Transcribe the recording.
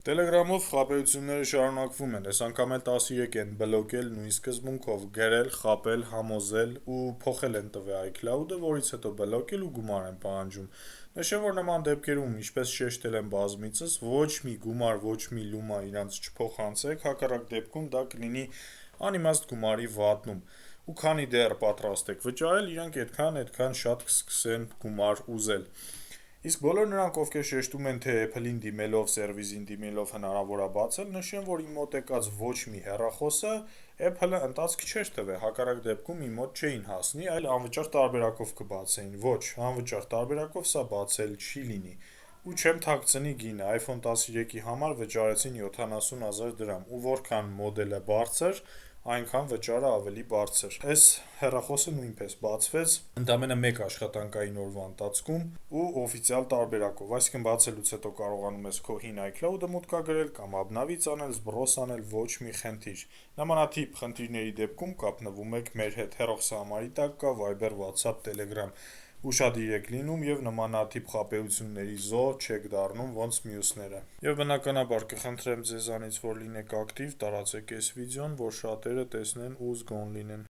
Telegram-ով խաբեությունները շարունակվում են, այս անգամ էլ 13 են բլոկել նույն սկզբունքով՝ գրել, խաբել, համոզել ու փոխել են տվյալ iCloud-ը, որից հետո բլոկել ու գումար են պահանջում։ Նշեմ, որ նման դեպքերում, ինչպես շեշտել են բազմիցս, ոչ մի գումար, ոչ մի լումա իրանց չփոխանցեք, հակառակ դեպքում դա կլինի անիմաստ գումարի վատնում։ Ու քանի դեռ պատրաստ եք վճարել, իրանք այդքան շատ կսկսեն գումար ուզել։ Իսկ բոլոր նրանք, ովքեր շեշտում են, թե Apple-ին դիմելով, սերվիսին դիմելով հնարավոր է բացել, նշեմ, որ իմ մոտ եկած ոչ մի հեռախոսը Apple-ը ընթացք չէր տվել, հակառակ դեպքում իմ մոտ չէին հասնի, այլ անվճար տարբերակով կբացեին։ Ոչ, անվճար տարբերակով սա բացել չի լինի։ Ու չեմ թաքցնի գինը, iPhone 13-ի համար վճարեցին 70,000 դրամ, ու որքան մոդելը բարձր, այնքան վճարը ավելի բարձր։ Այս հեռախոսը նույնպես բացվեց ընդամենը մեկ աշխատանքային օրվա ընթացքում ու օֆիցիալ տարբերակով, այսինքն բացելուց հետո կարողանում ես քո հին iCloud-ը մուտքագրել կամ обновить անել, սբրոս անել, ոչ մի խնդիր։ Նմանատիպ խնդիրների դեպքում կապնվում եք մեր հետ, հեռախոսահամարի տակ կա Viber, WhatsApp, Telegram, ուշադիր եք լինում եւ նմանատիպ խաբեությունների զոհ չեք դառնում ոնց մյուսները։ Եվ բնականաբար կխնդրեմ ձեզանից, որ լինեք ակտիվ, տարածեք այս վիդեոն, որ շատերը տեսնեն ու զգոն լինեն։